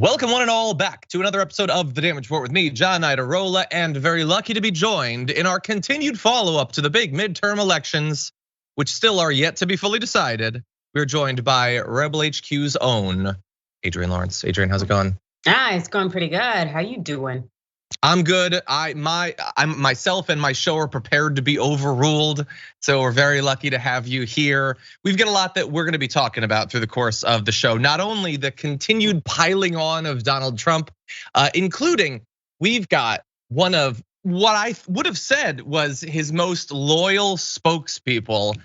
Welcome one and all back to another episode of The Damage Report with me, John Idarola, and very lucky to be joined in our continued follow-up to the big midterm elections, which still are yet to be fully decided. We're joined by Rebel HQ's own Adrienne Lawrence. Adrienne, how's it going? It's going pretty good. How you doing? I'm good. Myself and my show are prepared to be overruled, so we're very lucky to have you here. We've got a lot that we're going to be talking about through the course of the show. Not only the continued piling on of Donald Trump, including we've got one of what I would have said was his most loyal spokespeople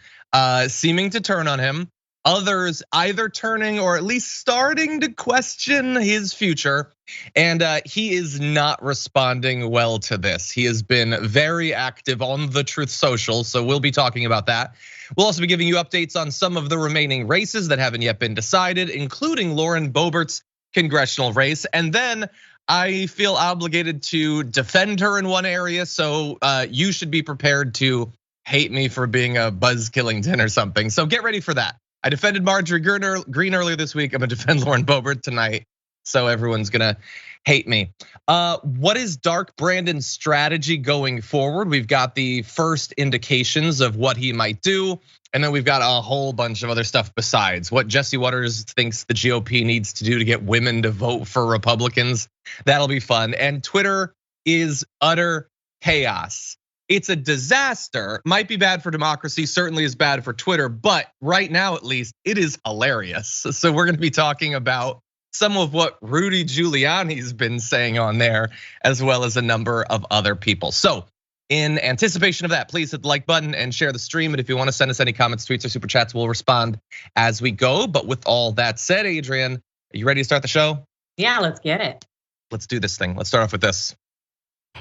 seeming to turn on him. Others either turning or at least starting to question his future. And he is not responding well to this. He has been very active on the Truth Social, so we'll be talking about that. We'll also be giving you updates on some of the remaining races that haven't yet been decided, including Lauren Boebert's congressional race. And then I feel obligated to defend her in one area, so you should be prepared to hate me for being a Buzz Killington or something. So get ready for that. I defended Marjorie Greene earlier this week. I'm gonna defend Lauren Boebert tonight. So everyone's gonna hate me. What is Dark Brandon's strategy going forward? We've got the first indications of what he might do. And then we've got a whole bunch of other stuff besides. What Jesse Waters thinks the GOP needs to do to get women to vote for Republicans. That'll be fun. And Twitter is utter chaos. It's a disaster, might be bad for democracy, certainly is bad for Twitter, but right now at least, it is hilarious. So we're gonna be talking about some of what Rudy Giuliani's been saying on there, as well as a number of other people. So in anticipation of that, please hit the like button and share the stream. And if you wanna send us any comments, tweets, or super chats, we'll respond as we go. But with all that said, Adrienne, are you ready to start the show? Yeah, let's get it. Let's do this thing. Let's start off with this.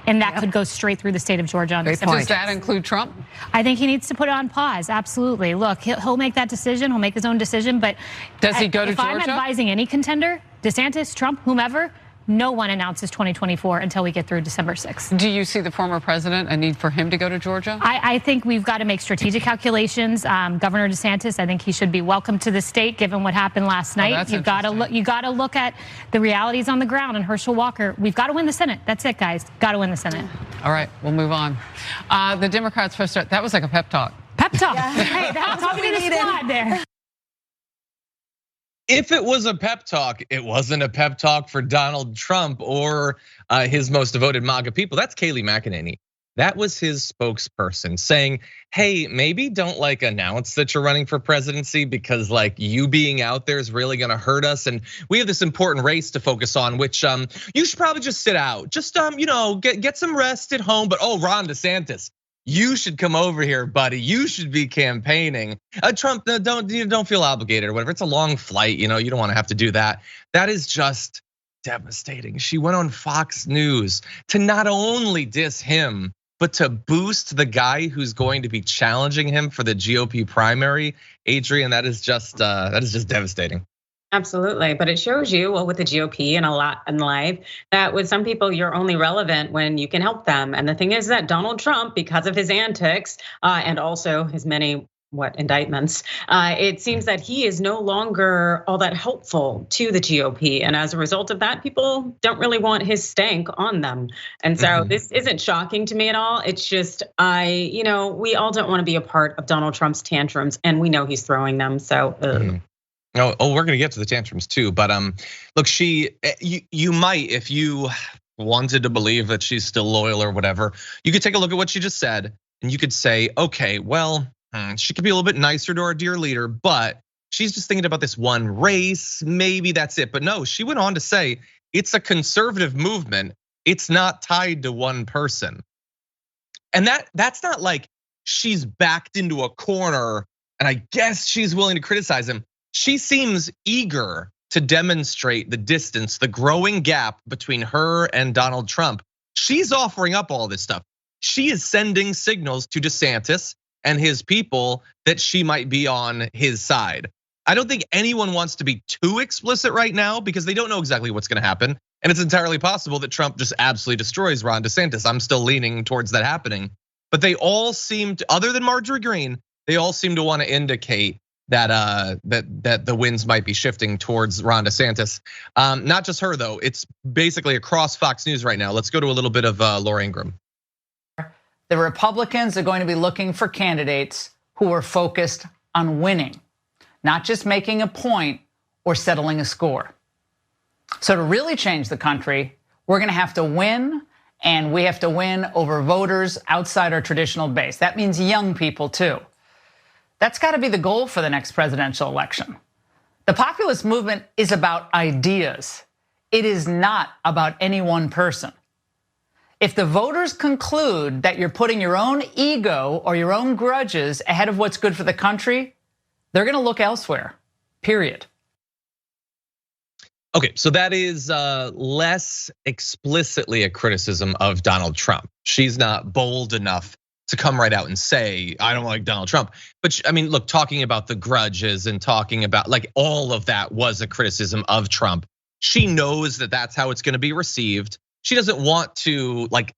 And that could go straight through the state of Georgia. Does that include Trump? I think he needs to put it on pause. Absolutely. Look, he'll make that decision. He'll make his own decision. But does he go to Georgia? If I'm advising any contender, DeSantis, Trump, whomever, no one announces 2024 until we get through December 6th. Do you see the former president a need for him to go to Georgia? I think we've got to make strategic calculations. Governor DeSantis, I think he should be welcome to the state given what happened last night. You got to look at the realities on the ground. And Herschel Walker, we've got to win the Senate. That's it, guys. Got to win the Senate. All right, we'll move on. The Democrats first start. That was like a pep talk. Pep talk. Yeah. Hey, that's what we needed. Squad there. If it was a pep talk, it wasn't a pep talk for Donald Trump or his most devoted MAGA people. That's Kayleigh McEnany. That was his spokesperson saying, hey, maybe don't announce that you're running for presidency because you being out there is really gonna hurt us. And we have this important race to focus on, which you should probably just sit out. Just get some rest at home. But Ron DeSantis, you should come over here, buddy. You should be campaigning. Trump, don't feel obligated or whatever. It's a long flight, you don't want to have to do that. That is just devastating. She went on Fox News to not only diss him, but to boost the guy who's going to be challenging him for the GOP primary. Adrienne, that is just devastating. Absolutely, but it shows you, well, with the GOP and a lot in life, that with some people you're only relevant when you can help them. And the thing is that Donald Trump, because of his antics and also his many indictments, it seems that he is no longer all that helpful to the GOP. And as a result of that, people don't really want his stank on them. And so this isn't shocking to me at all. It's just, we all don't want to be a part of Donald Trump's tantrums, and we know he's throwing them. So. We're gonna get to the tantrums too, but look, you might, if you wanted to believe that she's still loyal or whatever, you could take a look at what she just said, and you could say, okay, well, she could be a little bit nicer to our dear leader, but she's just thinking about this one race, maybe that's it. But no, she went on to say it's a conservative movement. It's not tied to one person, and that's not like she's backed into a corner, and I guess she's willing to criticize him. She seems eager to demonstrate the distance, the growing gap between her and Donald Trump. She's offering up all this stuff. She is sending signals to DeSantis and his people that she might be on his side. I don't think anyone wants to be too explicit right now because they don't know exactly what's gonna happen. And it's entirely possible that Trump just absolutely destroys Ron DeSantis. I'm still leaning towards that happening. But they all seem to, other than Marjorie Greene, they all seem to want to indicate that the winds might be shifting towards Ron DeSantis. Not just her though; it's basically across Fox News right now. Let's go to a little bit of Laura Ingraham. The Republicans are going to be looking for candidates who are focused on winning, not just making a point or settling a score. So to really change the country, we're going to have to win, and we have to win over voters outside our traditional base. That means young people too. That's got to be the goal for the next presidential election. The populist movement is about ideas. It is not about any one person. If the voters conclude that you're putting your own ego or your own grudges ahead of what's good for the country, they're going to look elsewhere, period. Okay, so that is less explicitly a criticism of Donald Trump. She's not bold enough to come right out and say, I don't like Donald Trump. But I mean, look, talking about the grudges and talking about like all of that was a criticism of Trump. She knows that that's how it's going to be received. She doesn't want to like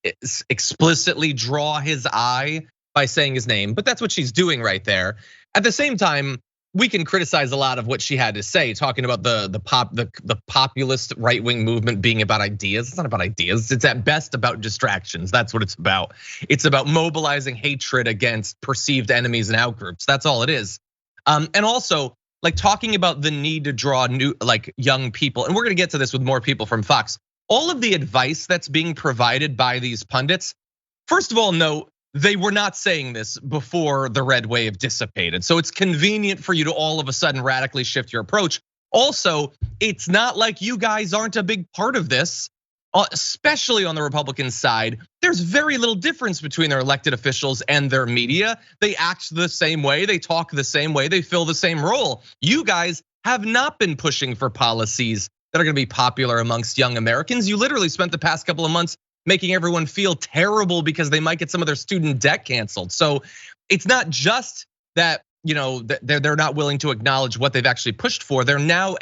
explicitly draw his eye by saying his name, but that's what she's doing right there. At the same time, we can criticize a lot of what she had to say, talking about the populist right-wing movement being about ideas. It's not about ideas. It's at best about distractions. That's what it's about. It's about mobilizing hatred against perceived enemies and outgroups. That's all it is. And also, like talking about the need to draw new, like young people, and we're gonna get to this with more people from Fox. All of the advice that's being provided by these pundits, first of all, no, they were not saying this before the red wave dissipated. So it's convenient for you to all of a sudden radically shift your approach. Also, it's not like you guys aren't a big part of this, especially on the Republican side. There's very little difference between their elected officials and their media. They act the same way, they talk the same way, they fill the same role. You guys have not been pushing for policies that are gonna be popular amongst young Americans. You literally spent the past couple of months making everyone feel terrible because they might get some of their student debt canceled. So it's not just that, they're not willing to acknowledge what they've actually pushed for. They're now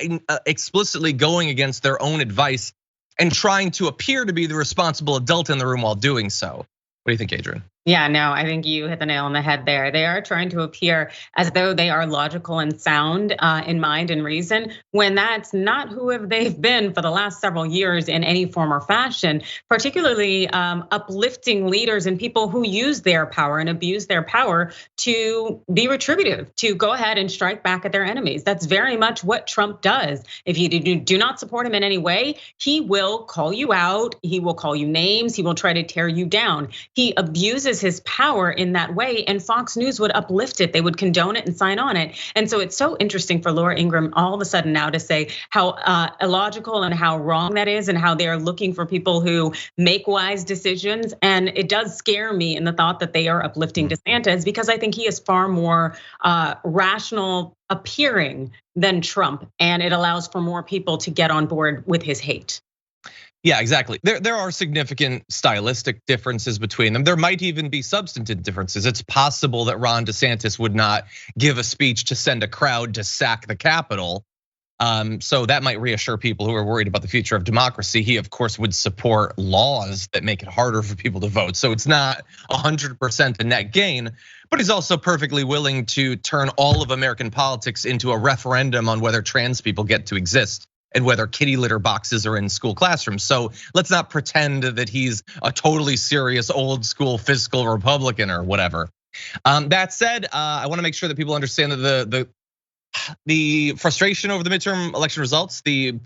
explicitly going against their own advice and trying to appear to be the responsible adult in the room while doing so. What do you think, Adrienne? Yeah, no, I think you hit the nail on the head there. They are trying to appear as though they are logical and sound in mind and reason, when that's not who they've been for the last several years in any form or fashion, particularly uplifting leaders and people who use their power and abuse their power to be retributive, to go ahead and strike back at their enemies. That's very much what Trump does. If you do not support him in any way, he will call you out, he will call you names, he will try to tear you down. He abuses his power in that way, and Fox News would uplift it. They would condone it and sign on it. And so it's so interesting for Laura Ingraham all of a sudden now to say how illogical and how wrong that is, and how they are looking for people who make wise decisions. And it does scare me in the thought that they are uplifting DeSantis, because I think he is far more rational appearing than Trump, and it allows for more people to get on board with his hate. Yeah, exactly. There are significant stylistic differences between them. There might even be substantive differences. It's possible that Ron DeSantis would not give a speech to send a crowd to sack the Capitol. So that might reassure people who are worried about the future of democracy. He, of course, would support laws that make it harder for people to vote. So it's not 100% a net gain, but he's also perfectly willing to turn all of American politics into a referendum on whether trans people get to exist and whether kitty litter boxes are in school classrooms. So let's not pretend that he's a totally serious old school fiscal Republican or whatever. That said, I wanna make sure that people understand that the frustration over the midterm election results, the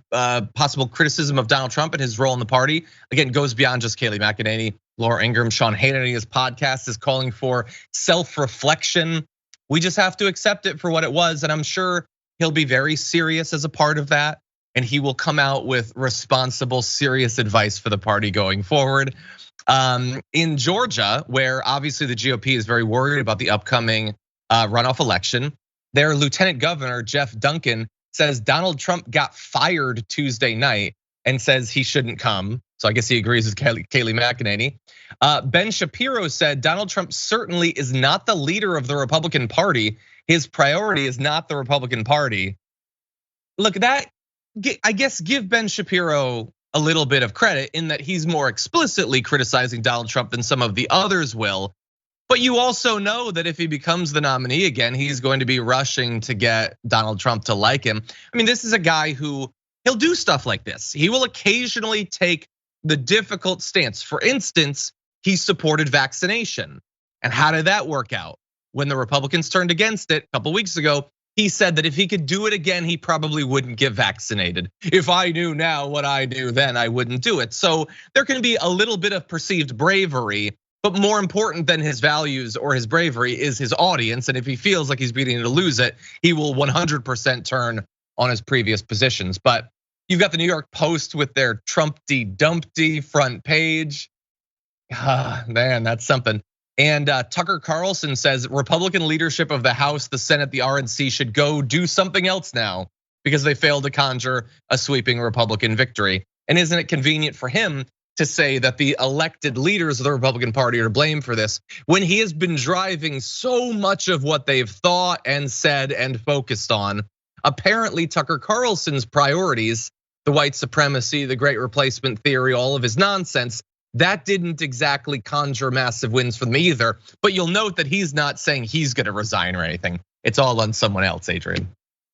possible criticism of Donald Trump and his role in the party, again, goes beyond just Kayleigh McEnany. Laura Ingraham, Sean Hannity's podcast is calling for self-reflection. We just have to accept it for what it was, and I'm sure he'll be very serious as a part of that. And he will come out with responsible, serious advice for the party going forward. In Georgia, where obviously the GOP is very worried about the upcoming runoff election, their Lieutenant Governor, Jeff Duncan, says Donald Trump got fired Tuesday night and says he shouldn't come. So I guess he agrees with Kayleigh McEnany. Ben Shapiro said Donald Trump certainly is not the leader of the Republican Party. His priority is not the Republican Party. Look, that, I guess, give Ben Shapiro a little bit of credit in that he's more explicitly criticizing Donald Trump than some of the others will. But you also know that if he becomes the nominee again, he's going to be rushing to get Donald Trump to like him. I mean, this is a guy who he'll do stuff like this. He will occasionally take the difficult stance. For instance, he supported vaccination. And how did that work out? When the Republicans turned against it a couple weeks ago, he said that if he could do it again, he probably wouldn't get vaccinated. If I knew now what I knew then, I wouldn't do it. So there can be a little bit of perceived bravery, but more important than his values or his bravery is his audience. And if he feels like he's beginning to lose it, he will 100% turn on his previous positions. But you've got the New York Post with their Trumpty Dumpty front page. Man, that's something. And Tucker Carlson says Republican leadership of the House, the Senate, the RNC should go do something else now because they failed to conjure a sweeping Republican victory. And isn't it convenient for him to say that the elected leaders of the Republican Party are to blame for this when he has been driving so much of what they've thought and said and focused on? Apparently, Tucker Carlson's priorities, the white supremacy, the great replacement theory, all of his nonsense, that didn't exactly conjure massive wins for them either. But you'll note that he's not saying he's gonna resign or anything. It's all on someone else, Adrienne.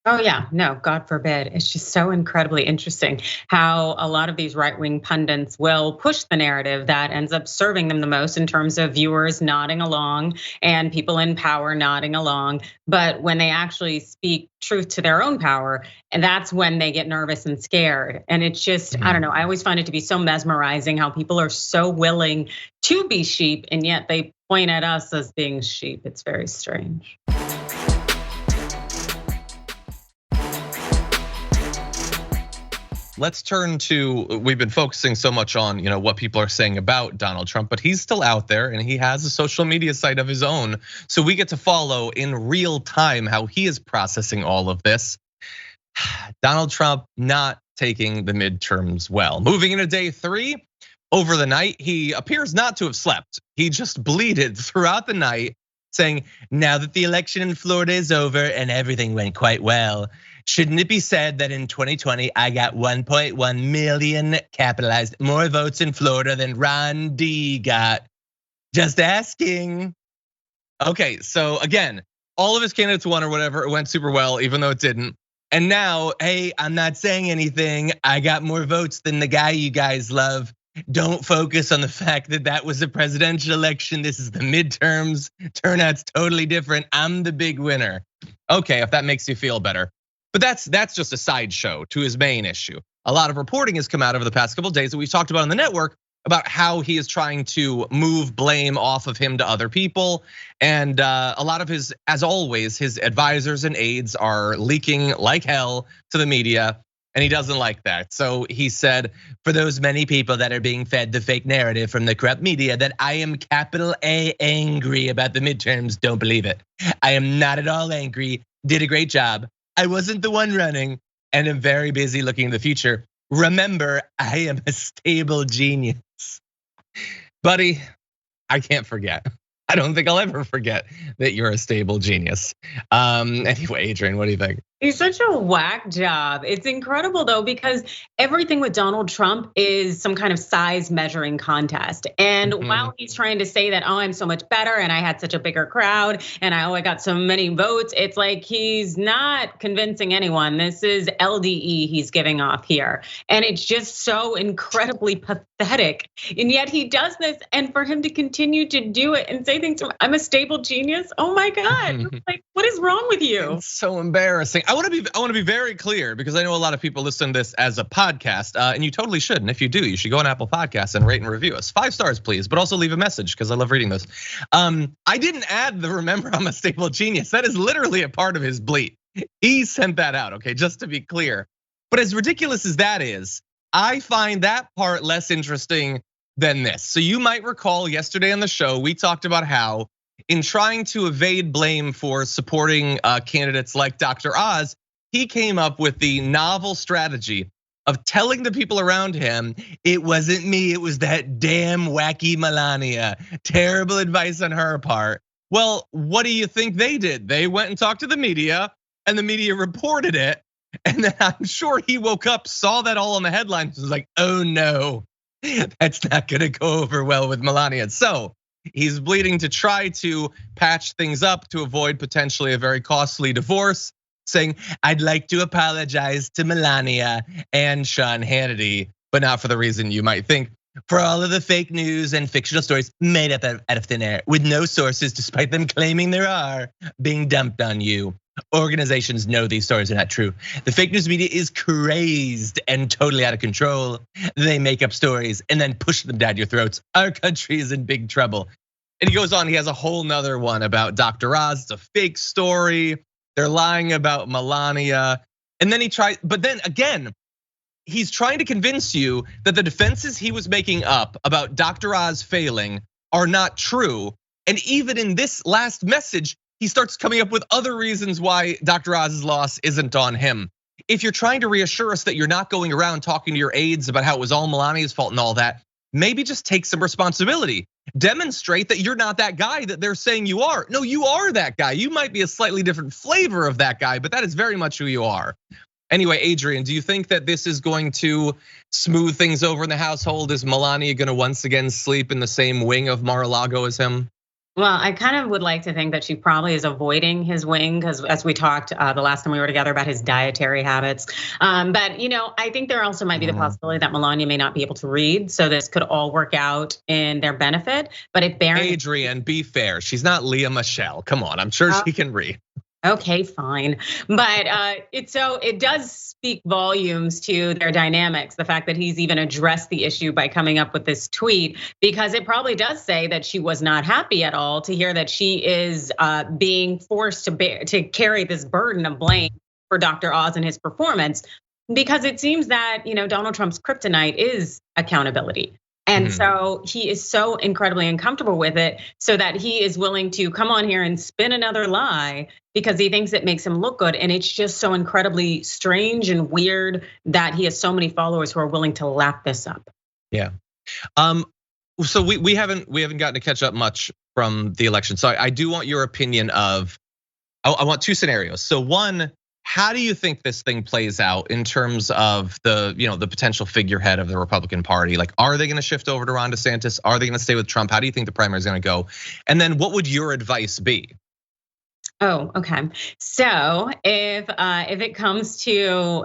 Oh yeah, no, God forbid. It's just so incredibly interesting how a lot of these right-wing pundits will push the narrative that ends up serving them the most in terms of viewers nodding along and people in power nodding along. But when they actually speak truth to their own power, and that's when they get nervous and scared. And it's just, I don't know, I always find it to be so mesmerizing how people are so willing to be sheep and yet they point at us as being sheep. It's very strange. Let's turn to, we've been focusing so much on what people are saying about Donald Trump, but he's still out there and he has a social media site of his own. So we get to follow in real time how he is processing all of this. Donald Trump not taking the midterms well. Moving into day 3, over the night, he appears not to have slept. He just bleated throughout the night saying, now that the election in Florida is over and everything went quite well, shouldn't it be said that in 2020, I got 1.1 million capitalized more votes in Florida than Ron D got? Just asking. Okay, so again, all of his candidates won or whatever, it went super well, even though it didn't. And now, hey, I'm not saying anything. I got more votes than the guy you guys love. Don't focus on the fact that that was a presidential election. This is the midterms. Turnout's totally different. I'm the big winner. Okay, if that makes you feel better. But that's just a sideshow to his main issue. A lot of reporting has come out over the past couple of days that we've talked about on the network about how he is trying to move blame off of him to other people. And a lot of his, as always, his advisors and aides are leaking like hell to the media. And he doesn't like that. So he said, for those many people that are being fed the fake narrative from the corrupt media that I am capital A angry about the midterms, don't believe it. I am not at all angry, did a great job. I wasn't the one running and am very busy looking in the future. Remember, I am a stable genius. Buddy, I can't forget. I don't think I'll ever forget that you're a stable genius. Anyway, Adrienne, what do you think? He's such a whack job. It's incredible though, because everything with Donald Trump is some kind of size measuring contest. And while he's trying to say that, oh, I'm so much better and I had such a bigger crowd and I got so many votes, it's like he's not convincing anyone. This is LDE he's giving off here. And it's just so incredibly pathetic. And yet he does this, and for him to continue to do it and say things, I'm a stable genius. Oh my God, like what is wrong with you? It's so embarrassing. I want to be very clear because I know a lot of people listen to this as a podcast, and you totally should. And if you do, you should go on Apple Podcasts and rate and review us. 5 stars, please, but also leave a message because I love reading those. I didn't add the remember I'm a stable genius. That is literally a part of his bleat. He sent that out, okay, just to be clear. But as ridiculous as that is, I find that part less interesting than this. So you might recall yesterday on the show, we talked about how in trying to evade blame for supporting candidates like Dr. Oz, he came up with the novel strategy of telling the people around him, it wasn't me, it was that damn wacky Melania. Terrible advice on her part. Well, what do you think they did? They went and talked to the media, and the media reported it. And then I'm sure he woke up, saw that all on the headlines, and was like, oh no, that's not gonna go over well with Melania. So He's bleeding to try to patch things up to avoid potentially a very costly divorce, saying, I'd like to apologize to Melania and Sean Hannity, but not for the reason you might think. For all of the fake news and fictional stories made up out of thin air with no sources, despite them claiming there are, being dumped on you. Organizations know these stories are not true. The fake news media is crazed and totally out of control. They make up stories and then push them down your throats. Our country is in big trouble. And he goes on, he has a whole nother one about Dr. Oz. It's a fake story. They're lying about Melania. And then but then again, he's trying to convince you that the defenses he was making up about Dr. Oz failing are not true. And even in this last message, he starts coming up with other reasons why Dr. Oz's loss isn't on him. If you're trying to reassure us that you're not going around talking to your aides about how it was all Melania's fault and all that, maybe just take some responsibility. Demonstrate that you're not that guy that they're saying you are. No, you are that guy. You might be a slightly different flavor of that guy, but that is very much who you are. Anyway, Adrienne, do you think that this is going to smooth things over in the household? Is Melania going to once again sleep in the same wing of Mar-a-Lago as him? Well, I kind of would like to think that she probably is avoiding his wing because, as we talked the last time we were together about his dietary habits. But I think there also might be the possibility that Melania may not be able to read, so this could all work out in their benefit. But if Adrienne, be fair, she's not Leah Michelle. Come on, I'm sure she can read. Okay, fine. But it does speak volumes to their dynamics, the fact that he's even addressed the issue by coming up with this tweet, because it probably does say that she was not happy at all to hear that she is being forced to carry this burden of blame for Dr. Oz and his performance, because it seems that Donald Trump's kryptonite is accountability. And so he is so incredibly uncomfortable with it, so that he is willing to come on here and spin another lie because he thinks it makes him look good. And it's just so incredibly strange and weird that he has so many followers who are willing to lap this up. Yeah. So we haven't gotten to catch up much from the election. So I do want your opinion of, I want two scenarios. So one, how do you think this thing plays out in terms of the potential figurehead of the Republican Party? Like, are they going to shift over to Ron DeSantis? Are they going to stay with Trump? How do you think the primary is going to go? And then what would your advice be? Oh, okay. So if it comes to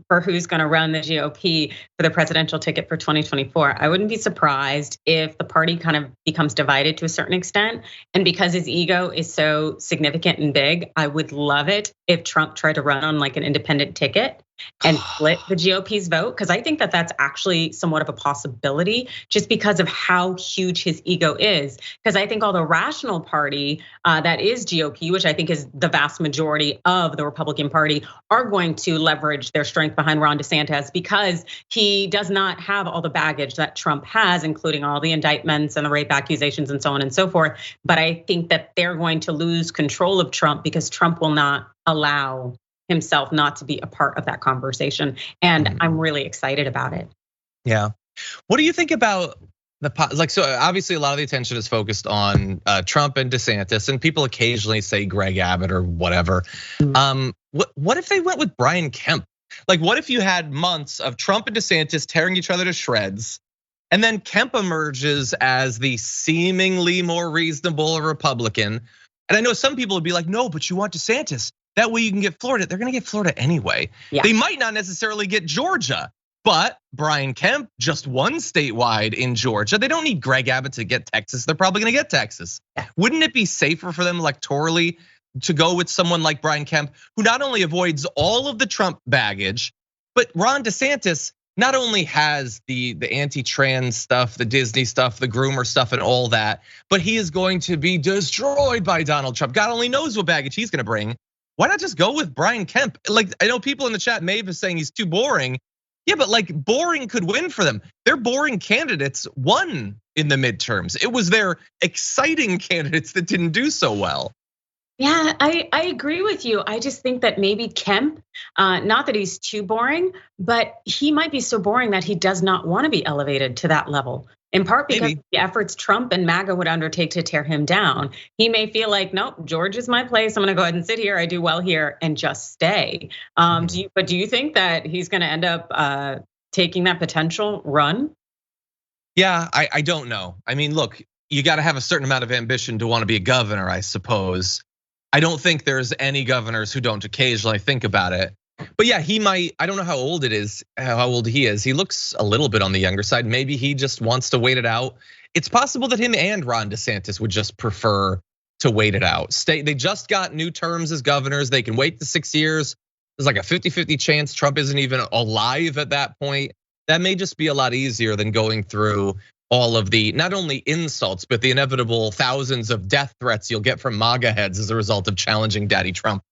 for who's going to run the GOP for the presidential ticket for 2024, I wouldn't be surprised if the party kind of becomes divided to a certain extent. And because his ego is so significant and big, I would love it if Trump tried to run on like an independent ticket and split the GOP's vote, because I think that that's actually somewhat of a possibility just because of how huge his ego is. Because I think all the rational party that is GOP, which I think is the vast majority of the Republican Party, are going to leverage their strength behind Ron DeSantis because he does not have all the baggage that Trump has, including all the indictments and the rape accusations and so on and so forth. But I think that they're going to lose control of Trump because Trump will not allow himself not to be a part of that conversation. And I'm really excited about it. Yeah. What do you think about so obviously a lot of the attention is focused on Trump and DeSantis, and people occasionally say Greg Abbott or whatever. What if they went with Brian Kemp? Like, what if you had months of Trump and DeSantis tearing each other to shreds, and then Kemp emerges as the seemingly more reasonable Republican? And I know some people would be like, no, but you want DeSantis. That way you can get Florida. They're gonna get Florida anyway. Yeah. They might not necessarily get Georgia, but Brian Kemp just won statewide in Georgia. They don't need Greg Abbott to get Texas. They're probably gonna get Texas. Yeah. Wouldn't it be safer for them electorally to go with someone like Brian Kemp, who not only avoids all of the Trump baggage, but Ron DeSantis not only has the anti-trans stuff, the Disney stuff, the groomer stuff and all that, but he is going to be destroyed by Donald Trump. God only knows what baggage he's gonna bring. Why not just go with Brian Kemp? Like, I know people in the chat, Maeve is saying he's too boring. Yeah, but like boring could win for them. Their boring candidates won in the midterms. It was their exciting candidates that didn't do so well. Yeah, I agree with you. I just think that maybe Kemp, not that he's too boring, but he might be so boring that he does not want to be elevated to that level. In part because of the efforts Trump and MAGA would undertake to tear him down. He may feel like, nope, George is my place. I'm gonna go ahead and sit here. I do well here and just stay. But do you think that he's gonna end up taking that potential run? Yeah, I don't know. I mean, look, you got to have a certain amount of ambition to want to be a governor, I suppose. I don't think there's any governors who don't occasionally think about it. But yeah, he might, I don't know how old he is. He looks a little bit on the younger side. Maybe he just wants to wait it out. It's possible that him and Ron DeSantis would just prefer to wait it out. They just got new terms as governors. They can wait the 6 years. There's like a 50-50 chance Trump isn't even alive at that point. That may just be a lot easier than going through all of the, not only insults, but the inevitable thousands of death threats you'll get from MAGA heads as a result of challenging Daddy Trump.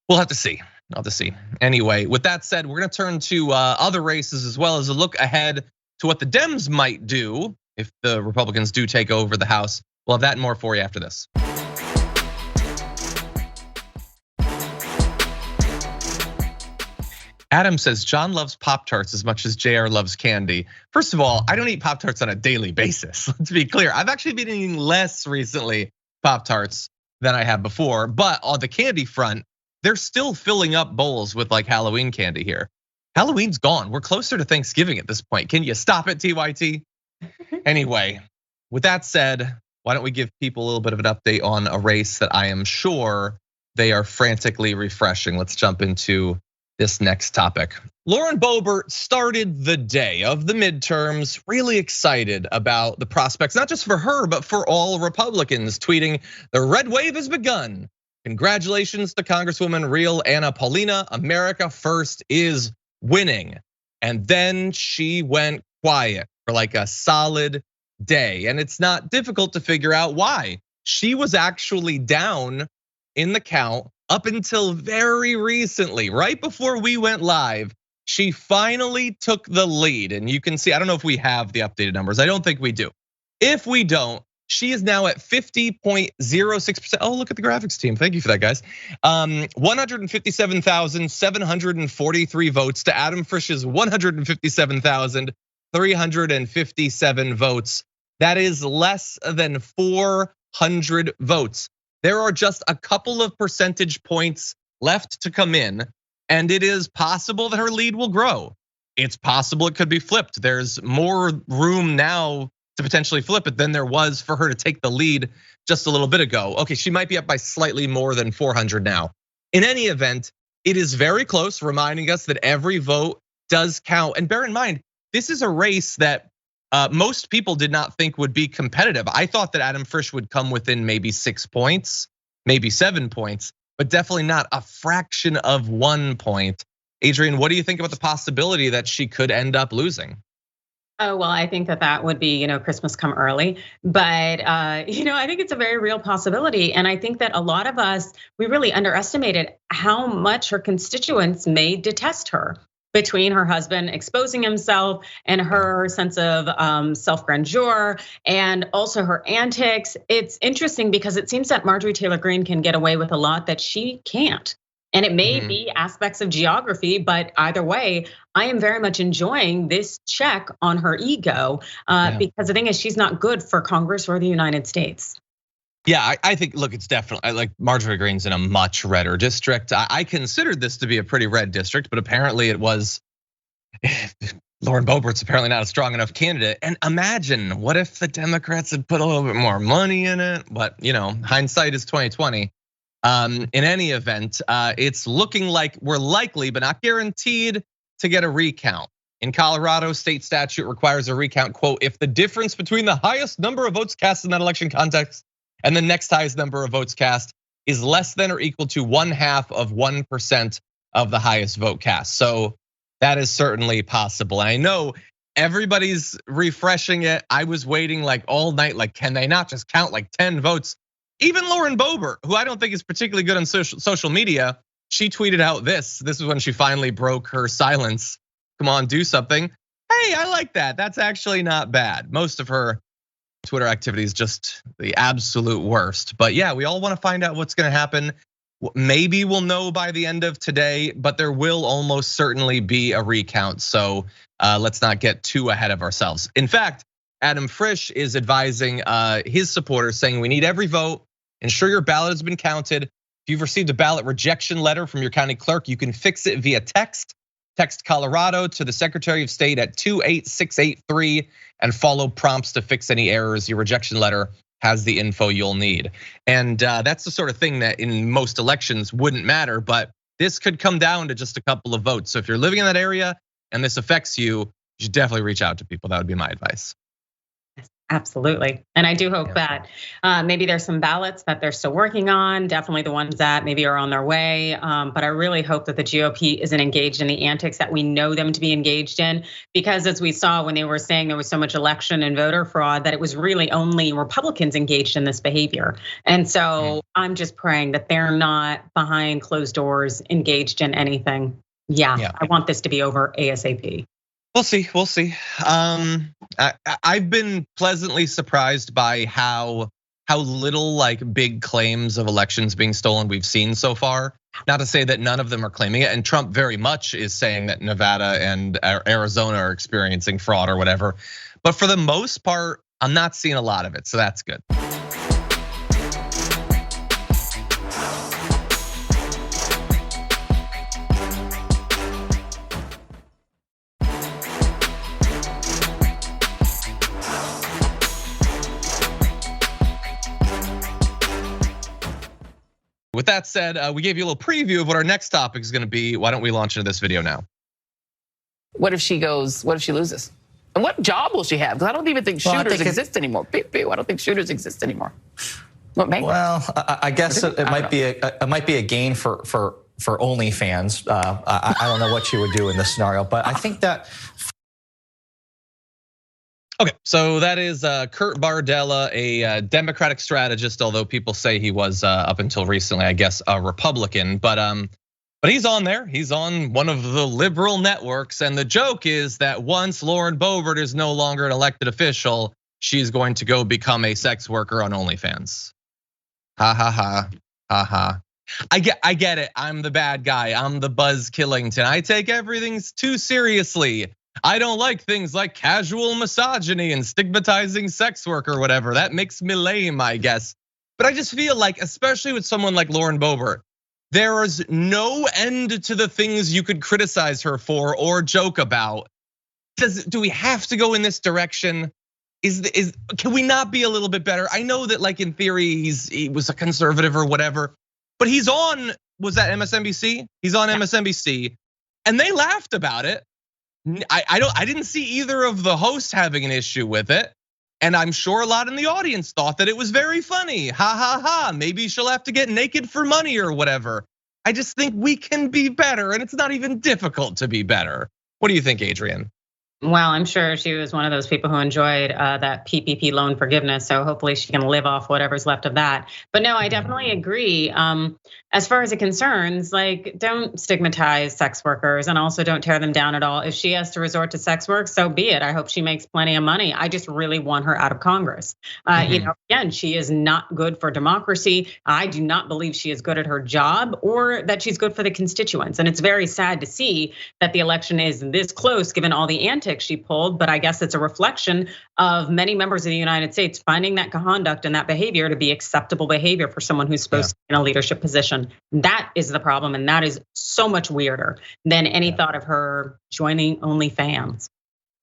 We'll have to see. I'll have to see. Anyway, with that said, we're gonna turn to other races as well as a look ahead to what the Dems might do if the Republicans do take over the House. We'll have that and more for you after this. Adam says John loves Pop-Tarts as much as JR loves candy. First of all, I don't eat Pop-Tarts on a daily basis. Let's be clear. I've actually been eating less recently Pop-Tarts than I have before. But on the candy front, they're still filling up bowls with like Halloween candy here. Halloween's gone. We're closer to Thanksgiving at this point. Can you stop it, TYT? Anyway, with that said, why don't we give people a little bit of an update on a race that I am sure they are frantically refreshing. Let's jump into this next topic. Lauren Boebert started the day of the midterms really excited about the prospects, not just for her, but for all Republicans, tweeting, "The red wave has begun. Congratulations to Congresswoman Real Anna Paulina. America First is winning." And then she went quiet for like a solid day. And it's not difficult to figure out why. She was actually down in the count up until very recently, right before we went live. She finally took the lead. And you can see, I don't know if we have the updated numbers. I don't think we do. If we don't, she is now at 50.06%. Oh, look at the graphics team. Thank you for that, guys. 157,743 votes to Adam Frisch's 157,357 votes. That is less than 400 votes. There are just a couple of percentage points left to come in, and it is possible that her lead will grow. It's possible it could be flipped. There's more room now to potentially flip it than there was for her to take the lead just a little bit ago. Okay, she might be up by slightly more than 400 now. In any event, it is very close, reminding us that every vote does count. And bear in mind, this is a race that most people did not think would be competitive. I thought that Adam Frisch would come within maybe 6 points, maybe 7 points, but definitely not a fraction of 1 point. Adrienne, what do you think about the possibility that she could end up losing? Oh, well, I think that would be, Christmas come early. But, I think it's a very real possibility. And I think that a lot of us, we really underestimated how much her constituents may detest her. Between her husband exposing himself and her sense of self-grandeur and also her antics. It's interesting because it seems that Marjorie Taylor Greene can get away with a lot that she can't. And it may be aspects of geography, but either way, I am very much enjoying this check on her ego because the thing is, she's not good for Congress or the United States. Yeah, I think, look, it's definitely like Marjorie Greene's in a much redder district. I considered this to be a pretty red district, but apparently it was. Lauren Boebert's apparently not a strong enough candidate. And imagine, what if the Democrats had put a little bit more money in it? But hindsight is 2020. In any event, it's looking like we're likely, but not guaranteed, to get a recount. In Colorado, state statute requires a recount, quote, if the difference between the highest number of votes cast in that election context and the next highest number of votes cast is less than or equal to 1/2% of the highest vote cast. So that is certainly possible. And I know everybody's refreshing it. I was waiting like all night, like, can they not just count like 10 votes? Even Lauren Boebert, who I don't think is particularly good on social media, she tweeted out this. This is when she finally broke her silence. Come on, do something. Hey, I like that. That's actually not bad. Most of her Twitter activity is just the absolute worst. But yeah, we all want to find out what's going to happen. Maybe we'll know by the end of today, but there will almost certainly be a recount. So let's not get too ahead of ourselves. In fact, Adam Frisch is advising his supporters, saying we need every vote. Ensure your ballot has been counted. If you've received a ballot rejection letter from your county clerk, you can fix it via text Text Colorado to the Secretary of State at 28683 and follow prompts to fix any errors. Your rejection letter has the info you'll need. And that's the sort of thing that in most elections wouldn't matter, but this could come down to just a couple of votes. So if you're living in that area and this affects you, you should definitely reach out to people. That would be my advice. Absolutely. And I do hope that maybe there's some ballots that they're still working on, definitely the ones that maybe are on their way. But I really hope that the GOP isn't engaged in the antics that we know them to be engaged in, because as we saw when they were saying there was so much election and voter fraud, that it was really only Republicans engaged in this behavior. And so I'm just praying that they're not behind closed doors engaged in anything. Yeah. I want this to be over ASAP. We'll see. I've been pleasantly surprised by how little like big claims of elections being stolen we've seen so far. Not to say that none of them are claiming it, and Trump very much is saying that Nevada and Arizona are experiencing fraud or whatever. But for the most part, I'm not seeing a lot of it, so that's good. With that said, we gave you a little preview of what our next topic is going to be. Why don't we launch into this video now? What if she loses? And what job will she have? Because I don't even think shooters exist anymore. I don't think shooters exist anymore. What makes? Well, I guess it might be a gain for OnlyFans. I don't know what she would do in this scenario, but I think that. Okay, so that is Kurt Bardella, a Democratic strategist, although people say he was up until recently, I guess, a Republican. But he's on there. He's on one of the liberal networks, and the joke is that once Lauren Boebert is no longer an elected official, she's going to go become a sex worker on OnlyFans. Ha ha ha ha ha. I get it. I'm the bad guy. I'm the Buzz Killington. I take everything too seriously. I don't like things like casual misogyny and stigmatizing sex work or whatever. That makes me lame, I guess. But I just feel like, especially with someone like Lauren Boebert, there is no end to the things you could criticize her for or joke about. Do we have to go in this direction? Can we not be a little bit better? I know that, like, in theory, he was a conservative or whatever, but he's on, was that MSNBC? He's on MSNBC, and they laughed about it. I didn't see either of the hosts having an issue with it. And I'm sure a lot in the audience thought that it was very funny. Ha ha ha, maybe she'll have to get naked for money or whatever. I just think we can be better, and it's not even difficult to be better. What do you think, Adrienne? Well, I'm sure she was one of those people who enjoyed that PPP loan forgiveness. So hopefully she can live off whatever's left of that. But no, I definitely agree. As far as it concerns, like, don't stigmatize sex workers and also don't tear them down at all. If she has to resort to sex work, so be it. I hope she makes plenty of money. I just really want her out of Congress. Again, she is not good for democracy. I do not believe she is good at her job or that she's good for the constituents. And it's very sad to see that the election is this close given all the antics she pulled, but I guess it's a reflection of many members of the United States finding that conduct and that behavior to be acceptable behavior for someone who's supposed to be in a leadership position. That is the problem, and that is so much weirder than any thought of her joining OnlyFans.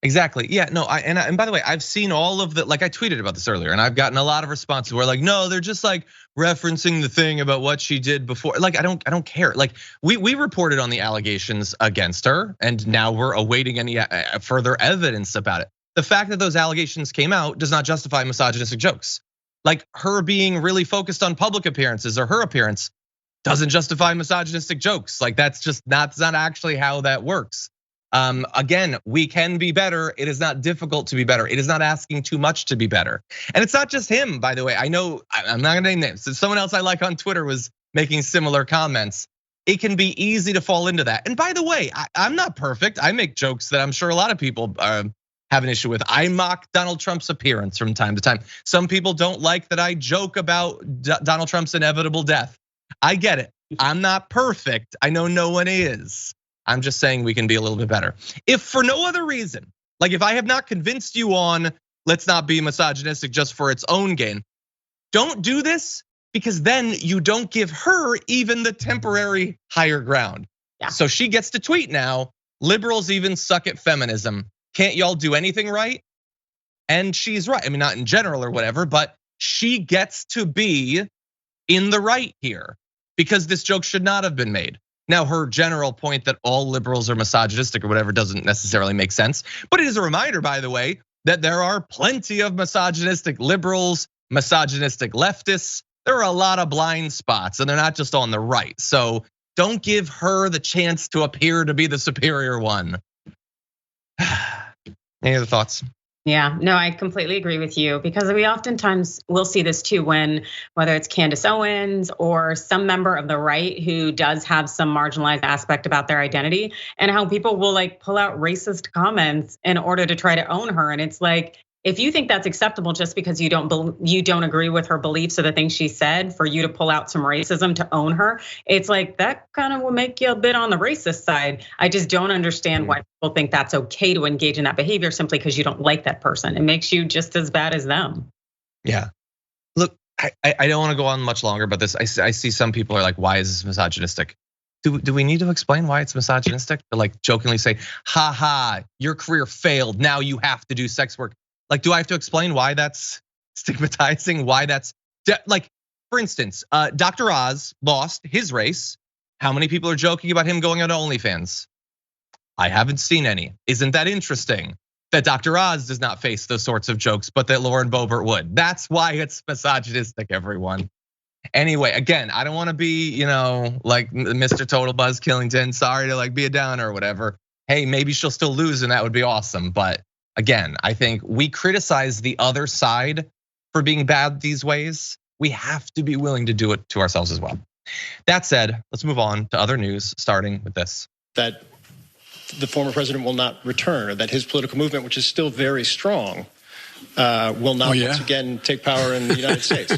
Exactly. Yeah, no, and by the way, I've seen all of the, like, I tweeted about this earlier, and I've gotten a lot of responses where like, no, they're just like referencing the thing about what she did before. Like, I don't care. Like, we reported on the allegations against her, and now we're awaiting any further evidence about it. The fact that those allegations came out does not justify misogynistic jokes. Like, her being really focused on public appearances or her appearance doesn't justify misogynistic jokes. Like, that's not actually how that works. Again, we can be better. It is not difficult to be better. It is not asking too much to be better. And it's not just him, by the way. I know, I'm not gonna name names. So someone else I like on Twitter was making similar comments. It can be easy to fall into that. And by the way, I'm not perfect. I make jokes that I'm sure a lot of people have an issue with. I mock Donald Trump's appearance from time to time. Some people don't like that I joke about Donald Trump's inevitable death. I get it. I'm not perfect. I know no one is. I'm just saying we can be a little bit better. If for no other reason, like if I have not convinced you on let's not be misogynistic just for its own gain, don't do this, because then you don't give her even the temporary higher ground. Yeah. So she gets to tweet now, liberals even suck at feminism. Can't y'all do anything right? And she's right. I mean, not in general or whatever, but she gets to be in the right here because this joke should not have been made. Now, her general point that all liberals are misogynistic or whatever doesn't necessarily make sense. But it is a reminder, by the way, that there are plenty of misogynistic liberals, misogynistic leftists. There are a lot of blind spots, and they're not just on the right. So don't give her the chance to appear to be the superior one. Any other thoughts? Yeah, no, I completely agree with you because we oftentimes will see this too when whether it's Candace Owens or some member of the right who does have some marginalized aspect about their identity and how people will like pull out racist comments in order to try to own her. And it's like, if you think that's acceptable just because you don't agree with her beliefs or the things she said, for you to pull out some racism to own her, it's like that kind of will make you a bit on the racist side. I just don't understand why people think that's okay to engage in that behavior simply because you don't like that person. It makes you just as bad as them. Yeah. Look, I don't want to go on much longer about this. I see some people are like, why is this misogynistic? Do we need to explain why it's misogynistic? To like jokingly say, ha ha, your career failed. Now you have to do sex work. Like, do I have to explain why that's stigmatizing? Why that's like, for instance, Dr. Oz lost his race. How many people are joking about him going on to OnlyFans? I haven't seen any. Isn't that interesting that Dr. Oz does not face those sorts of jokes, but that Lauren Boebert would? That's why it's misogynistic, everyone. Anyway, again, I don't want to be, like Mr. Total Buzz Killington. Sorry to like be a downer or whatever. Hey, maybe she'll still lose and that would be awesome, but. Again, I think we criticize the other side for being bad these ways. We have to be willing to do it to ourselves as well. That said, let's move on to other news, starting with this. That the former president will not return, or that his political movement, which is still very strong, will not once again take power in the United States.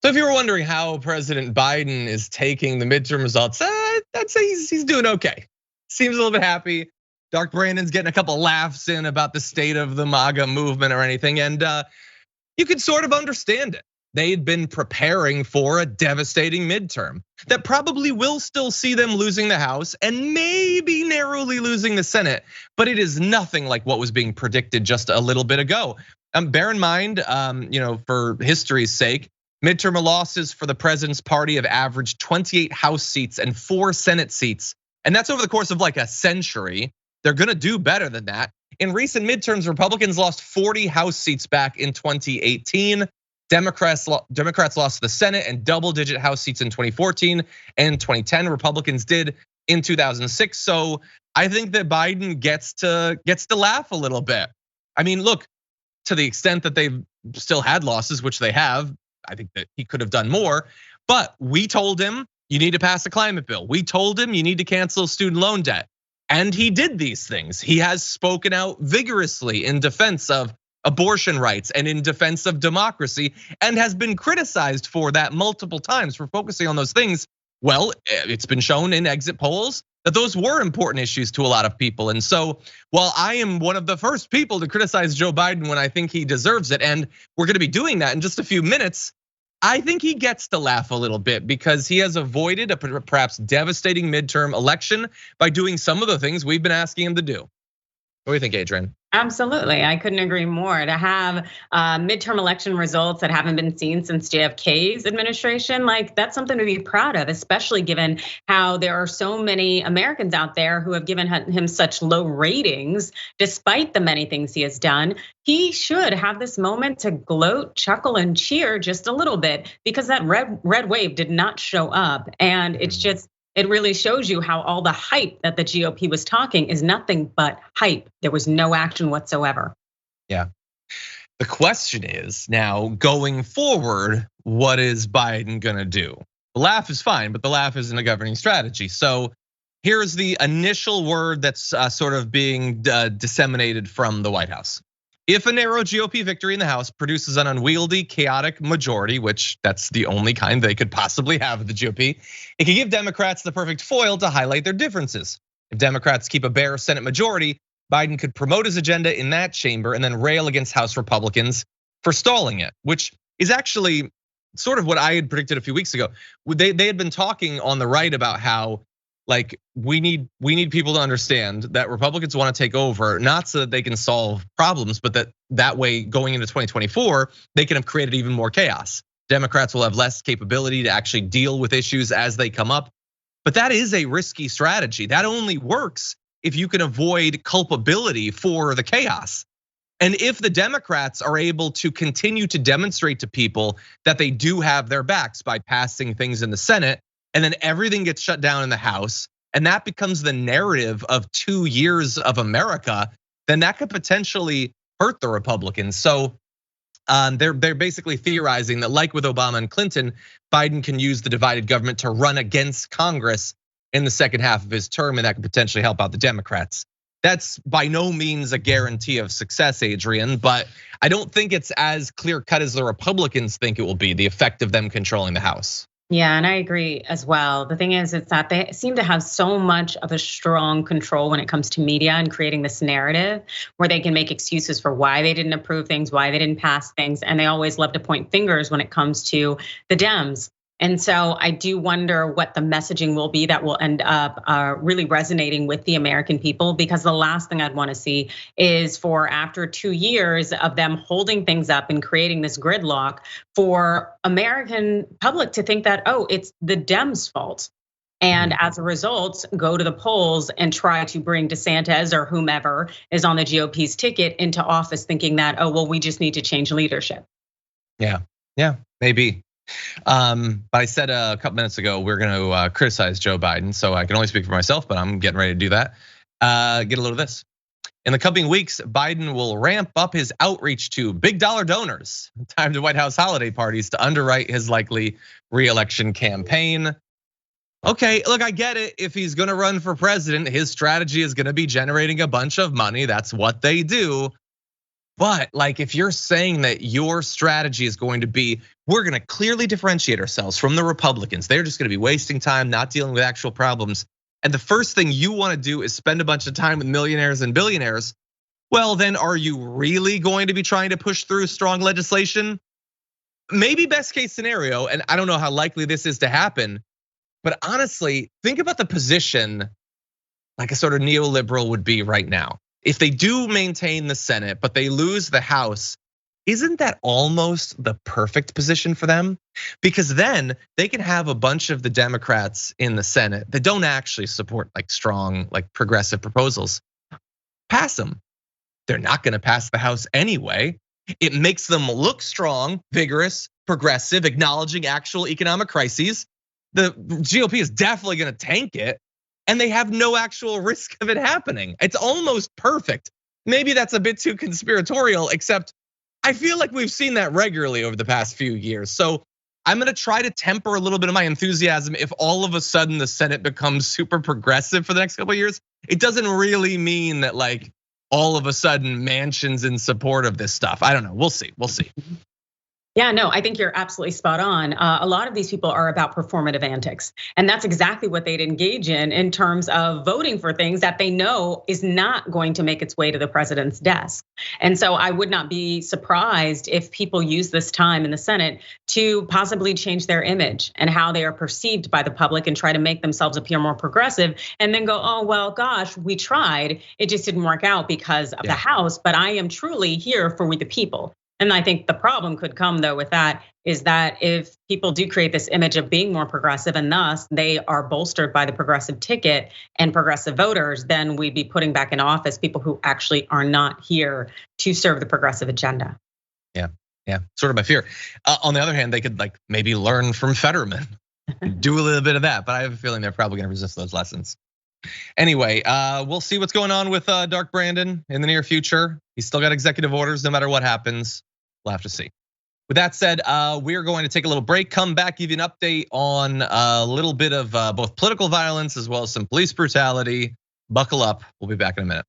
So if you were wondering how President Biden is taking the midterm results, I'd say he's doing okay. Seems a little bit happy. Dark Brandon's getting a couple laughs in about the state of the MAGA movement or anything, and you could sort of understand it. They had been preparing for a devastating midterm that probably will still see them losing the House and maybe narrowly losing the Senate, but it is nothing like what was being predicted just a little bit ago. Bear in mind, for history's sake, midterm losses for the president's party have averaged 28 House seats and 4 Senate seats, and that's over the course of like a century. They're gonna do better than that. In recent midterms, Republicans lost 40 House seats back in 2018. Democrats lost the Senate and double-digit House seats in 2014 and 2010. Republicans did in 2006. So I think that Biden gets to laugh a little bit. I mean, look, to the extent that they've still had losses, which they have, I think that he could have done more. But we told him you need to pass a climate bill. We told him you need to cancel student loan debt. And he did these things. He has spoken out vigorously in defense of abortion rights and in defense of democracy and has been criticized for that multiple times for focusing on those things. Well, it's been shown in exit polls that those were important issues to a lot of people. And so while I am one of the first people to criticize Joe Biden when I think he deserves it, and we're gonna be doing that in just a few minutes, I think he gets to laugh a little bit because he has avoided a perhaps devastating midterm election by doing some of the things we've been asking him to do. What do you think, Adrienne? Absolutely, I couldn't agree more. To have midterm election results that haven't been seen since JFK's administration, like that's something to be proud of, especially given how there are so many Americans out there who have given him such low ratings, despite the many things he has done. He should have this moment to gloat, chuckle, and cheer just a little bit because that red wave did not show up, and it's just. It really shows you how all the hype that the GOP was talking is nothing but hype. There was no action whatsoever. Yeah. The question is now going forward, what is Biden gonna do? The laugh is fine, but the laugh isn't a governing strategy. So here's the initial word that's sort of being disseminated from the White House. If a narrow GOP victory in the House produces an unwieldy, chaotic majority, which that's the only kind they could possibly have with the GOP, it can give Democrats the perfect foil to highlight their differences. If Democrats keep a bare Senate majority, Biden could promote his agenda in that chamber and then rail against House Republicans for stalling it, which is actually sort of what I had predicted a few weeks ago. They had been talking on the right about how like we need people to understand that Republicans want to take over, not so that they can solve problems, but that way going into 2024, they can have created even more chaos. Democrats will have less capability to actually deal with issues as they come up. But that is a risky strategy. That only works if you can avoid culpability for the chaos. And if the Democrats are able to continue to demonstrate to people that they do have their backs by passing things in the Senate, and then everything gets shut down in the House, and that becomes the narrative of 2 years of America, then that could potentially hurt the Republicans. So they're basically theorizing that, like with Obama and Clinton, Biden can use the divided government to run against Congress in the second half of his term, and that could potentially help out the Democrats. That's by no means a guarantee of success, Adrienne, but I don't think it's as clear cut as the Republicans think it will be, the effect of them controlling the House. Yeah, and I agree as well. The thing is, it's that they seem to have so much of a strong control when it comes to media and creating this narrative where they can make excuses for why they didn't approve things, why they didn't pass things, and they always love to point fingers when it comes to the Dems. And so I do wonder what the messaging will be that will end up really resonating with the American people, because the last thing I'd want to see is for after 2 years of them holding things up and creating this gridlock for American public to think that, oh, it's the Dems' fault. And as a result, go to the polls and try to bring DeSantis or whomever is on the GOP's ticket into office thinking that, oh, well, we just need to change leadership. Yeah, maybe. But I said a couple minutes ago, we're gonna criticize Joe Biden. So I can only speak for myself, but I'm getting ready to do that. Get a load of this. In the coming weeks, Biden will ramp up his outreach to big dollar donors, timed to White House holiday parties to underwrite his likely re-election campaign. Okay, look, I get it. If he's gonna run for president, his strategy is gonna be generating a bunch of money. That's what they do. But like, if you're saying that your strategy is going to be, we're gonna clearly differentiate ourselves from the Republicans, they're just gonna be wasting time, not dealing with actual problems, and the first thing you wanna do is spend a bunch of time with millionaires and billionaires, well, then are you really going to be trying to push through strong legislation? Maybe best case scenario, and I don't know how likely this is to happen, but honestly, think about the position like a sort of neoliberal would be right now. If they do maintain the Senate, but they lose the House, isn't that almost the perfect position for them? Because then they can have a bunch of the Democrats in the Senate that don't actually support like strong, like progressive proposals. Pass them. They're not gonna pass the House anyway. It makes them look strong, vigorous, progressive, acknowledging actual economic crises. The GOP is definitely gonna tank it, and they have no actual risk of it happening. It's almost perfect. Maybe that's a bit too conspiratorial, except I feel like we've seen that regularly over the past few years. So I'm gonna try to temper a little bit of my enthusiasm if all of a sudden the Senate becomes super progressive for the next couple of years. It doesn't really mean that like all of a sudden Manchin's in support of this stuff. I don't know, we'll see. Yeah, no, I think you're absolutely spot on. A lot of these people are about performative antics. And that's exactly what they'd engage in terms of voting for things that they know is not going to make its way to the president's desk. And so I would not be surprised if people use this time in the Senate to possibly change their image and how they are perceived by the public and try to make themselves appear more progressive and then go, oh, well, gosh, we tried. It just didn't work out because of the House, but I am truly here for we the people. And I think the problem could come though with that is that if people do create this image of being more progressive and thus they are bolstered by the progressive ticket and progressive voters, then we'd be putting back in office people who actually are not here to serve the progressive agenda. Yeah, sort of my fear. On the other hand, they could like maybe learn from Fetterman, do a little bit of that, but I have a feeling they're probably gonna resist those lessons. Anyway, we'll see what's going on with Dark Brandon in the near future. He's still got executive orders no matter what happens. We'll have to see. With that said, we're going to take a little break, come back, give you an update on a little bit of both political violence as well as some police brutality. Buckle up, we'll be back in a minute.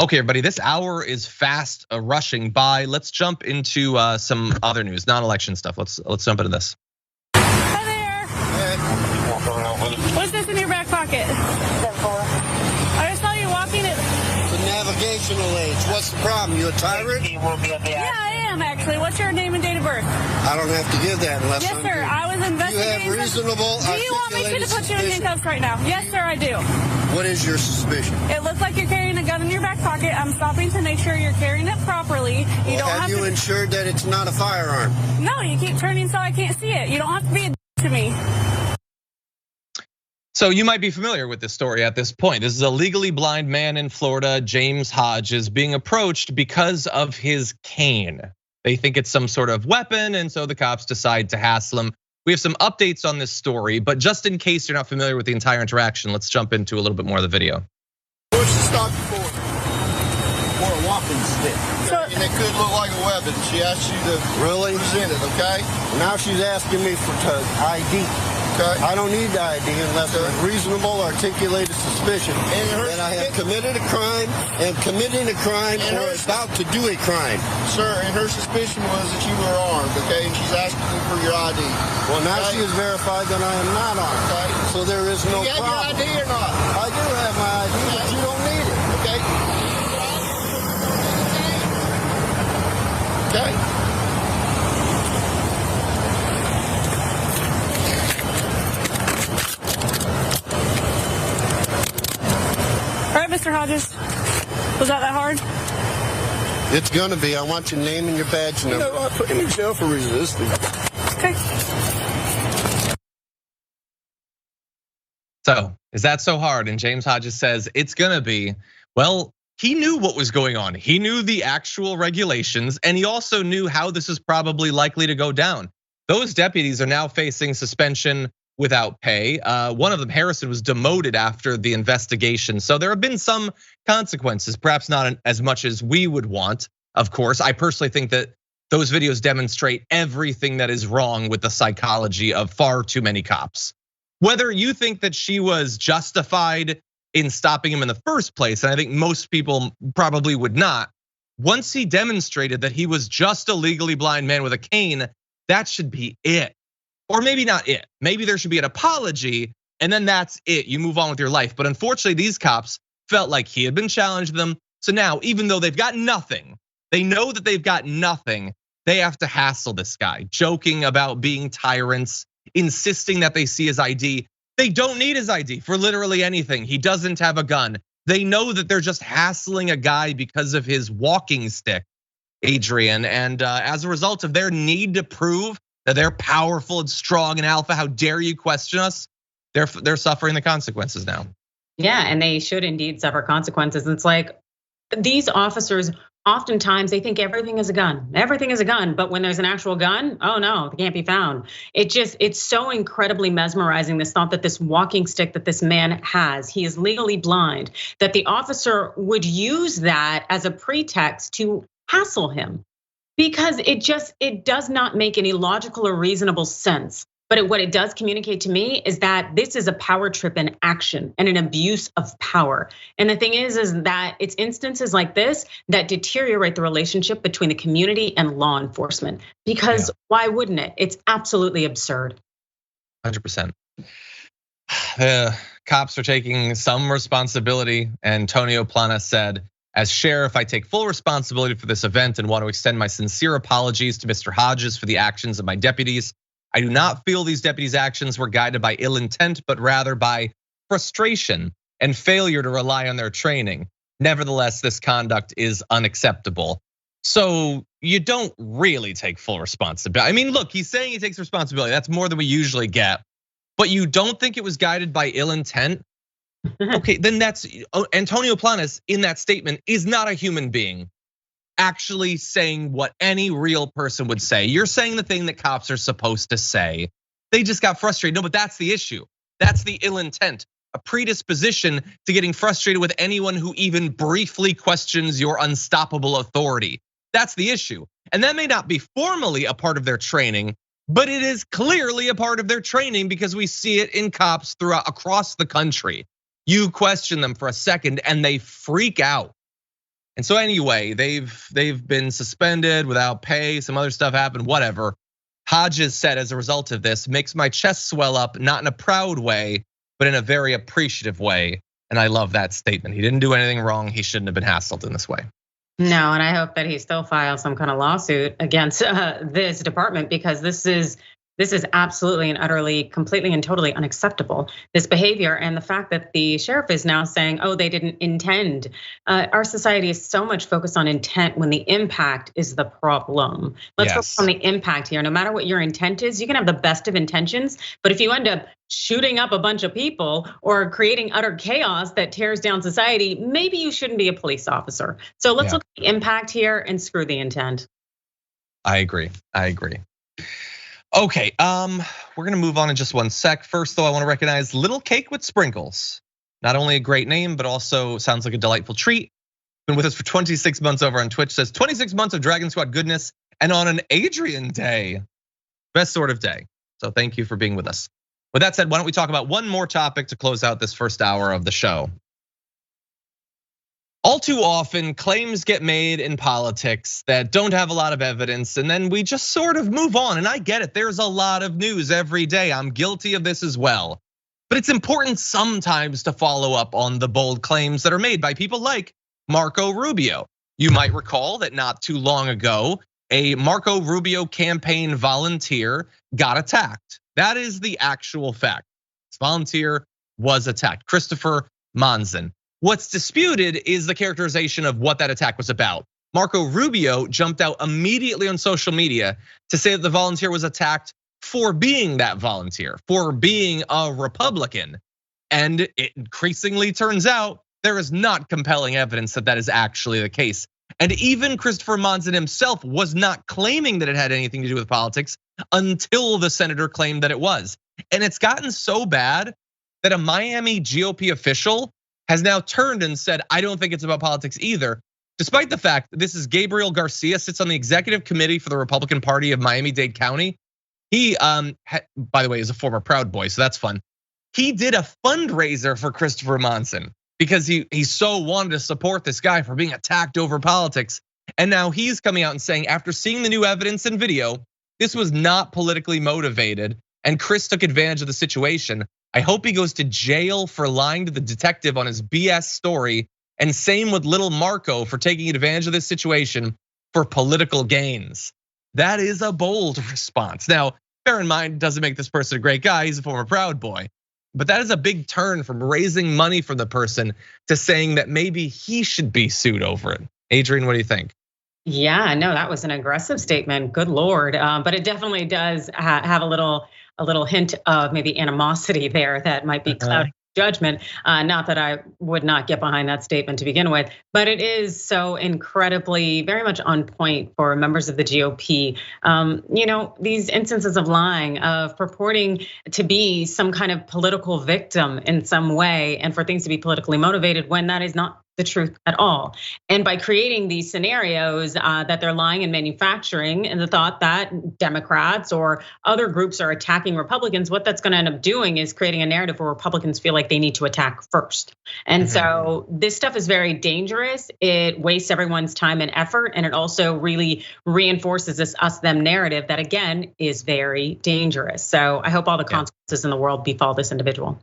Okay, everybody, this hour is fast rushing by. Let's jump into some other news, non-election stuff. Let's jump into this. Hi there. recreational age. What's the problem? You a tyrant? Yeah, I am actually. What's your name and date of birth? I don't have to give that unless Yes, sir. I was investigating. You have reasonable. Do you want me to put you in handcuffs right now? Yes, sir, I do. What is your suspicion? It looks like you're carrying a gun in your back pocket. I'm stopping to make sure you're carrying it properly. You don't have you ensured that it's not a firearm? No, you keep turning so I can't see it. You don't have to be a to me. So you might be familiar with this story at this point. This is a legally blind man in Florida, James Hodges, being approached because of his cane. They think it's some sort of weapon, and so the cops decide to hassle him. We have some updates on this story, but just in case you're not familiar with the entire interaction, let's jump into a little bit more of the video. What'd she stop you for? For a walking stick. And it could look like a weapon. She asked you to present it, okay? Now she's asking me for ID. Okay. I don't need the ID unless there's reasonable articulated suspicion that I have committed a crime and committing a crime or about to do a crime. Sir, and her suspicion was that you were armed, okay? And she's asking you for your ID. Well, now she has verified that I am not armed. Okay. So there is no problem. Do you have your ID or not? I do have my ID, but you don't need it. Okay. Okay. All right, Mr. Hodges. Was that hard? It's gonna be. I want your name and your badge number. You know, I put him in jail for resisting. Okay. So, is that so hard? And James Hodges says it's gonna be. Well, he knew what was going on. He knew the actual regulations, and he also knew how this is probably likely to go down. Those deputies are now facing suspension without pay. One of them, Harrison, was demoted after the investigation. So there have been some consequences, perhaps not as much as we would want, of course. I personally think that those videos demonstrate everything that is wrong with the psychology of far too many cops. Whether you think that she was justified in stopping him in the first place, and I think most people probably would not, once he demonstrated that he was just a legally blind man with a cane, that should be it. Or maybe not it. Maybe there should be an apology, and then that's it. You move on with your life. But unfortunately, these cops felt like he had been challenged them. So now, even though they've got nothing, they know that they've got nothing, they have to hassle this guy, joking about being tyrants, insisting that they see his ID. They don't need his ID for literally anything. He doesn't have a gun. They know that they're just hassling a guy because of his walking stick, Adrienne. And as a result of their need to prove that they're powerful and strong and alpha, how dare you question us? They're suffering the consequences now. Yeah, and they should indeed suffer consequences. It's like these officers, oftentimes they think everything is a gun. Everything is a gun, but when there's an actual gun, oh no, they can't be found. It's so incredibly mesmerizing, this thought that this walking stick that this man has, he is legally blind, that the officer would use that as a pretext to hassle him. Because it does not make any logical or reasonable sense. But what it does communicate to me is that this is a power trip in action and an abuse of power. And the thing is that it's instances like this that deteriorate the relationship between the community and law enforcement. Because why wouldn't it? It's absolutely absurd. 100%. The cops are taking some responsibility. Antonio Plana said, "As sheriff, I take full responsibility for this event and want to extend my sincere apologies to Mr. Hodges for the actions of my deputies. I do not feel these deputies' actions were guided by ill intent, but rather by frustration and failure to rely on their training. Nevertheless, this conduct is unacceptable." So you don't really take full responsibility. I mean, look, he's saying he takes responsibility. That's more than we usually get. But you don't think it was guided by ill intent? Okay, then that's Antonio Planas in that statement is not a human being actually saying what any real person would say. You're saying the thing that cops are supposed to say. They just got frustrated. No, but that's the issue. That's the ill intent, a predisposition to getting frustrated with anyone who even briefly questions your unstoppable authority. That's the issue. And that may not be formally a part of their training, but it is clearly a part of their training because we see it in cops across the country. You question them for a second and they freak out. And so anyway, they've been suspended without pay, some other stuff happened, whatever. Hodges said as a result of this, makes my chest swell up, not in a proud way, but in a very appreciative way. And I love that statement. He didn't do anything wrong. He shouldn't have been hassled in this way. No, and I hope that he still files some kind of lawsuit against this department, because this is absolutely and utterly, completely and totally unacceptable, this behavior. And the fact that the sheriff is now saying, oh, they didn't intend. Our society is so much focused on intent when the impact is the problem. Let's focus on the impact here. No matter what your intent is, you can have the best of intentions, but if you end up shooting up a bunch of people or creating utter chaos that tears down society, maybe you shouldn't be a police officer. So let's look at the impact here and screw the intent. I agree. Okay, we're gonna move on in just one sec. First, though, I want to recognize Little Cake with Sprinkles. Not only a great name, but also sounds like a delightful treat. Been with us for 26 months over on Twitch. Says 26 months of Dragon Squad goodness, and on an Adrienne day, best sort of day. So thank you for being with us. With that said, why don't we talk about one more topic to close out this first hour of the show? All too often, claims get made in politics that don't have a lot of evidence, and then we just sort of move on. And I get it, there's a lot of news every day. I'm guilty of this as well. But it's important sometimes to follow up on the bold claims that are made by people like Marco Rubio. You might recall that not too long ago, a Marco Rubio campaign volunteer got attacked. That is the actual fact. This volunteer was attacked, Christopher Monson. What's disputed is the characterization of what that attack was about. Marco Rubio jumped out immediately on social media to say that the volunteer was attacked for being that volunteer, for being a Republican. And it increasingly turns out there is not compelling evidence that that is actually the case. And even Christopher Monson himself was not claiming that it had anything to do with politics until the senator claimed that it was. And it's gotten so bad that a Miami GOP official has now turned and said, I don't think it's about politics either, despite the fact that this is Gabriel Garcia, sits on the executive committee for the Republican Party of Miami-Dade County. He, by the way, is a former Proud Boy, so that's fun. He did a fundraiser for Christopher Monson because he so wanted to support this guy for being attacked over politics. And now he's coming out and saying, after seeing the new evidence and video, this was not politically motivated, and Chris took advantage of the situation. I hope he goes to jail for lying to the detective on his BS story, and same with little Marco for taking advantage of this situation for political gains. That is a bold response. Now, bear in mind, it doesn't make this person a great guy, he's a former Proud Boy. But that is a big turn from raising money from the person to saying that maybe he should be sued over it. Adrienne, what do you think? Yeah, no, that was an aggressive statement, good Lord. But it definitely does have a little hint of maybe animosity there that might be clouding judgment. Not that I would not get behind that statement to begin with, but it is so incredibly, very much on point for members of the GOP. These instances of lying, of purporting to be some kind of political victim in some way, and for things to be politically motivated when that is not the truth at all. And by creating these scenarios that they're lying and manufacturing, and the thought that Democrats or other groups are attacking Republicans, what that's gonna end up doing is creating a narrative where Republicans feel like they need to attack first. And so this stuff is very dangerous. It wastes everyone's time and effort, and it also really reinforces this us-them narrative that, again, is very dangerous. So I hope all the consequences in the world befall this individual.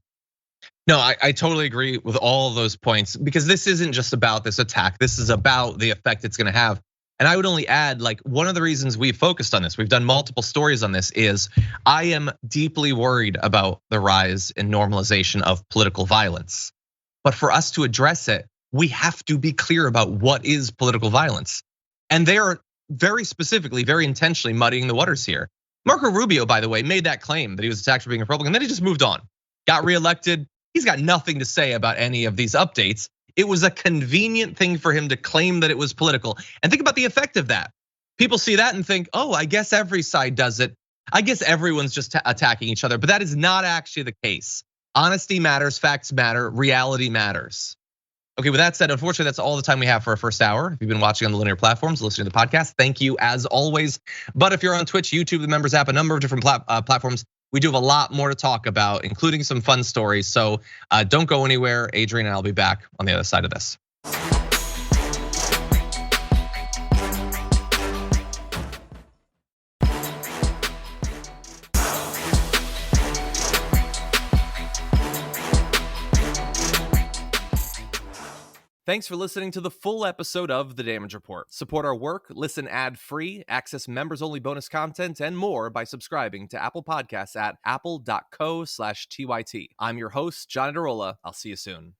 No, I totally agree with all of those points, because this isn't just about this attack. This is about the effect it's gonna have. And I would only add, like, one of the reasons we've focused on this, we've done multiple stories on this, is I am deeply worried about the rise and normalization of political violence. But for us to address it, we have to be clear about what is political violence. And they are very specifically, very intentionally muddying the waters here. Marco Rubio, by the way, made that claim that he was attacked for being a Republican, then he just moved on, got reelected. He's got nothing to say about any of these updates. It was a convenient thing for him to claim that it was political. And think about the effect of that. People see that and think, oh, I guess every side does it. I guess everyone's just attacking each other, but that is not actually the case. Honesty matters, facts matter, reality matters. Okay, with that said, unfortunately, that's all the time we have for our first hour. If you've been watching on the linear platforms, listening to the podcast, thank you as always. But if you're on Twitch, YouTube, the members app, a number of different platforms, we do have a lot more to talk about, including some fun stories. So don't go anywhere. Adrienne and I'll be back on the other side of this. Thanks for listening to the full episode of The Damage Report. Support our work, listen ad-free, access members-only bonus content, and more by subscribing to Apple Podcasts at apple.co/TYT. I'm your host, John Adarola. I'll see you soon.